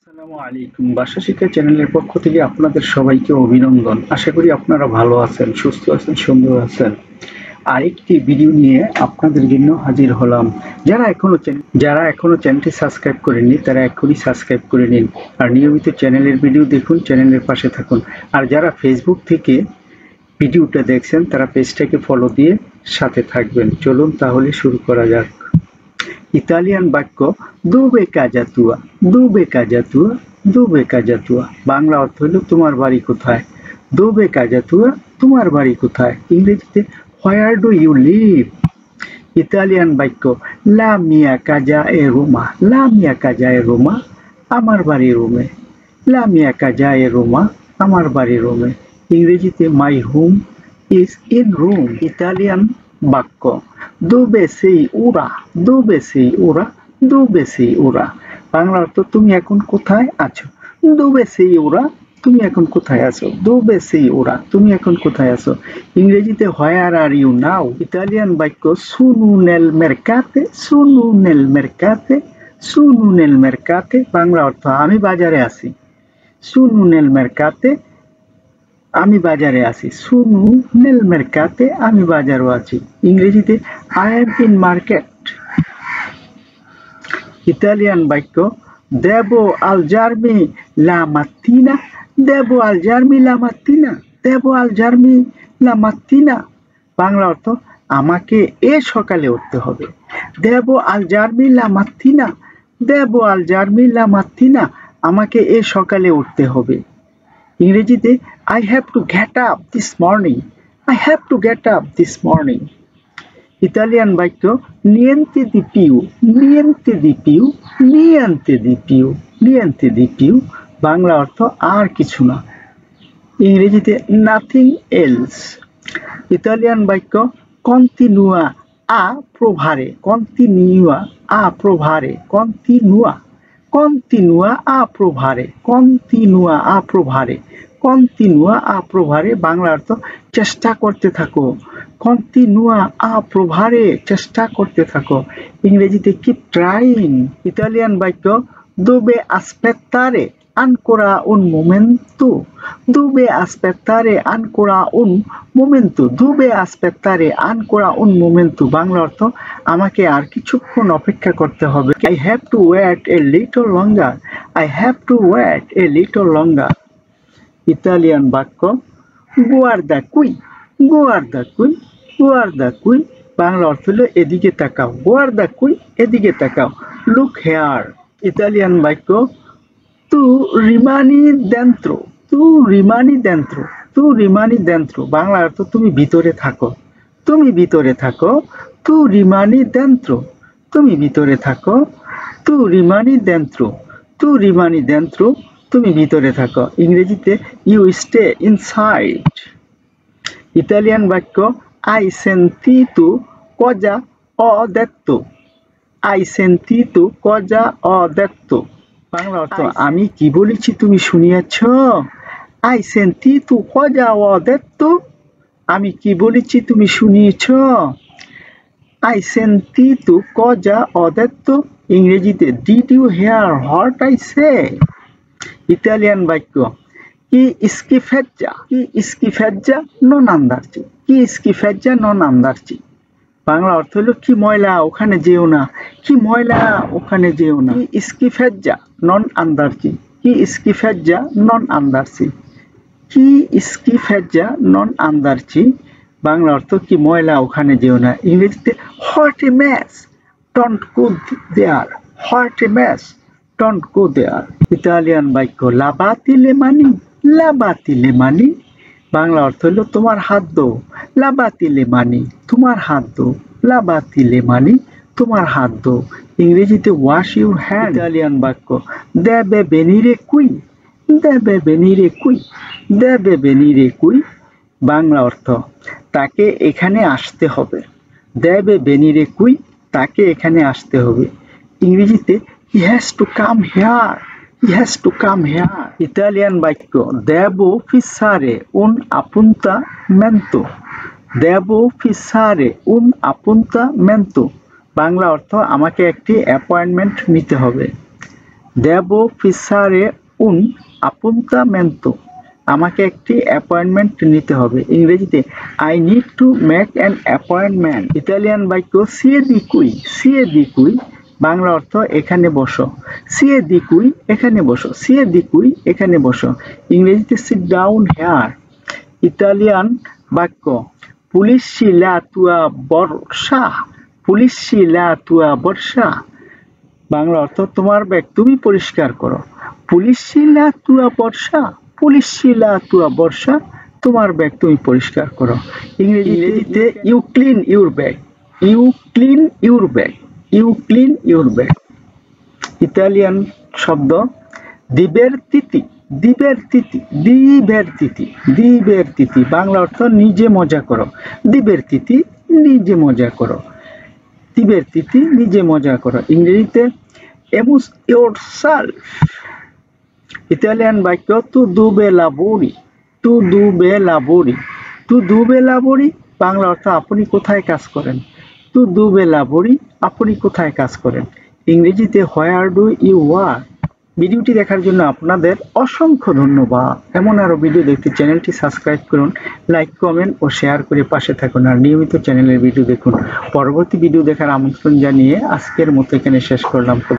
আসসালামু আলাইকুম। ভাষা শিক্ষা চ্যানেলের পক্ষ থেকে আপনাদের সবাইকে অভিনন্দন। আশা করি আপনারা ভালো আছেন, সুস্থ আছেন, সুন্দর আছেন। আরেকটি ভিডিও নিয়ে আপনাদের জন্য হাজির হলাম। যারা এখনো চ্যানেলটি সাবস্ক্রাইব করেননি তারা এখনই সাবস্ক্রাইব করে নিন। আর নিয়মিত চ্যানেলের ভিডিও দেখুন, চ্যানেলের পাশে থাকুন। আর যারা ফেসবুক থেকে ভিডিওটা দেখছেন তারা পেজটাকে ফলো দিয়ে সাথে থাকবেন। চলুন তাহলে শুরু করা যাক। ইতালিয়ান বাক্য দোবে কাজা তুয়া, দোবে কাজা তুয়া, দোবে কাজা তুয়া। বাংলা অর্থ হলো তোমার বাড়ি কোথায়। দোবে কাজা তুয়া, তোমার বাড়ি কোথায়। ইংরেজিতে where do you live. Italian বাক্য লা মিয়া কাজা এ রোমা, লা মিয়া কাজা এ রোমা, আমার বাড়ি রোমে। লা মিয়া কাজা এ রোমা, আমার বাড়ি রোমে। ইংরেজিতে my home is in Rome. Italian বাক্য দোবে সেই ওরা, দোবে সেই ওরা, দোবে সেই ওরা। বাংলা অর্থ তুমি এখন কোথায় আছো। দোবে সেই ওরা, তুমি এখন কোথায় আছো। দোবে সেই ওরা, তুমি এখন কোথায় আছো। ইংরেজিতে হোয়ার আর ইউ নাও। ইতালিয়ান বাক্য সুনু নেল মেরকাতে, সুনু নেল মেরকাতে, সুনু নেল মেরকাতে। বাংলা অর্থ আমি বাজারে আছি। সুনু নেল মেরকাতে, আমি বাজারে আছি। সুনু নেল মেরকাতে, আমি বাজারও আছি। ইংরেজিতে I am in market. Italian বাক্য দেবো আল জার্মি লা মাত্তিনা, দেবো আল জার্মি লা মাত্তিনা, দেবো আল জার্মি লা মাত্তিনা। বাংলা অর্থ আমাকে এ সকালে উঠতে হবে। দেবো আল জার্মি লা মাত্তিনা, দেবো আল জার্মি লা মাত্তিনা, আমাকে এ সকালে উঠতে হবে। ইংরেজিতে I have to get up this morning, I have to get up this morning. Italian বাক্য নিয়েন্তে দি পিউ, নিয়েন্তে দি পিউ, নিয়েন্তে দি পিউ, নিয়েন্তে দি পিউ। বাংলা অর্থ আর কিছু না। ইংরেজিতে নাথিং এলস। ইতালিয়ান বাক্য কন্টিনুয়া আ প্রোভারে, কন্টিনিউয়া আ প্রোভারে, কন্টিনুয়া, কন্টিনুয়া আ প্রোভারে, কন্টিনুয়া আ প্রোভারে, কন্টিনুয়া আ প্রোভারে। বাংলা অর্থ চেষ্টা করতে থাকো। কন্টিনুয়া আ প্রোভারে, চেষ্টা করতে থাকো। ইংরেজিতে কিপ ট্রাইং। ইতালিয়ান বাক্য দোবে আসপেত্তারে ancora un momento, dove aspettare ancora un momento, dove aspettare ancora un momento। Bangla অর্থ আমাকে আর কিছুক্ষণ অপেক্ষা করতে হবে। I have to wait a little longer, I have to wait a little longer. Italian বাক্য guarda qui, guarda qui, guarda qui। Bangla অর্থ হলো এদিকে তাকাও। guarda qui, এদিকে তাকাও। look here। ইতালিয়ান বাক্য তু রিমানি dentro, তু রিমানি dentro, তু রিমানি dentro। বাংলা অর্থ তুমি ভিতরে থাকো, তুমি ভিতরে থাকো। তু রিমানি dentro, তুমি ভিতরে থাকো। তু রিমানি dentro, তু রিমানি dentro, তুমি ভিতরে থাকো। ইংরেজিতে ইউ স্টে ইনসাইড। ইতালিয়ান বাক্য আই সেন্টিতু cosa ho detto, আই সেন্টিতু cosa ho detto। বাংলা অর্থ আমি কি বলেছি তুমি শুনিয়াছ। আই সেন্টিতু cosa ho detto, আমি কি বলেছি তুমি শুনিয়েছ। আই সেন্টিতু cosa ho detto। ইংরেজিতে did you hear what I say. ইতালিয়ান বাক্য কি schifezza, কি schifezza non andarci, কি schifezza non andarci। বাংলা অর্থ হলো কি ময়লা, ওখানে যেও না, কি ময়লা, ওখানে যেও না। কি schifezza non andarci, কি schifezza non andarci, কি schifezza non andarci। বাংলা অর্থ কি ময়লা, ওখানে যেও না। ইংরেজিতে what a mess, don't go there, what a mess, don't go there। Italian বাক্য lavati le mani, lavati le mani। Bangla অর্থ হলো তোমার হাত ধো। lavati le mani, তোমার হাত ধো। lavati le mani, তোমার হাত ধো। ইংরেজিতে ওয়াশ ইউর হ্যান্ড। ইতালিয়ান বাক্য deve venire qui, deve venire qui, deve venire qui। Bangla অর্থ তাকে এখানে আসতে হবে। deve venire qui, তাকে এখানে আসতে হবে। ইংরেজিতে he has to come here, he has to come here। Italian বাক্য devo fissare un appuntamento, devo fissare un appuntamento। Bangla অর্থ আমাকে একটি অ্যাপয়েন্টমেন্ট নিতে হবে। Debo fissare un appuntamento. আমাকে একটি অ্যাপয়েন্টমেন্ট নিতে হবে। ইংরেজিতে I need to make an appointment. Italian বাক্য সিয়ে দি কুই। সিয়ে দি কুই বাংলা অর্থ এখানে বসো। সিয়ে দি কুই এখানে বসো। সিয়ে দি কুই এখানে বসো। ইংরেজিতে সিট ডাউন হেয়ার। ইতালিয়ান বাক্য পুলিশি লা তুয়া বর্ষা। পুলিশি লা তুয়া বর্ষা বাংলা অর্থ তোমার ব্যাগ তুমি পরিষ্কার করো। পুলিশি লা তুয়া বর্ষা। পুলিশি লা তুয়া বর্ষা তোমার ব্যাগ তুমি পরিষ্কার করো। ইংরেজিতে you clean your bag. You clean your bag. You clean your bag. Italian শব্দ দিবেরতিতি। দিবেরতিতি। দিবেরতিতি। দিবেরতিতি বাংলা অর্থ নিজে মজা করো। দিবেরতিতি নিজে মজা করো। দিবেরতিতি নিজে মজা করো। ইংরেজিতে এমুস ইয়োরসেলফ। ইতালিয়ান বাক্য তু দুবে লাবোরি। তু দুবে লাবোরি। তু দুবে লাবোরি বাংলা অর্থ আপনি কোথায় কাজ করেন। তু দুবে লাবোরি আপনি কোথায় কাজ করেন। ইংরেজিতে হোয়ার ডু ইউ ওয়ার্ক। ভিডিওটি দেখার জন্য আপনাদের অসংখ্য ধন্যবাদ। এমন আরো ভিডিও দেখতে চ্যানেলটি সাবস্ক্রাইব করুন, লাইক কমেন্ট ও শেয়ার করে পাশে থাকুন আর নিয়মিত চ্যানেলের ভিডিও দেখুন। পরবর্তী ভিডিও দেখার আমন্ত্রণ জানিয়ে আজকের মতো এখানে শেষ করলাম।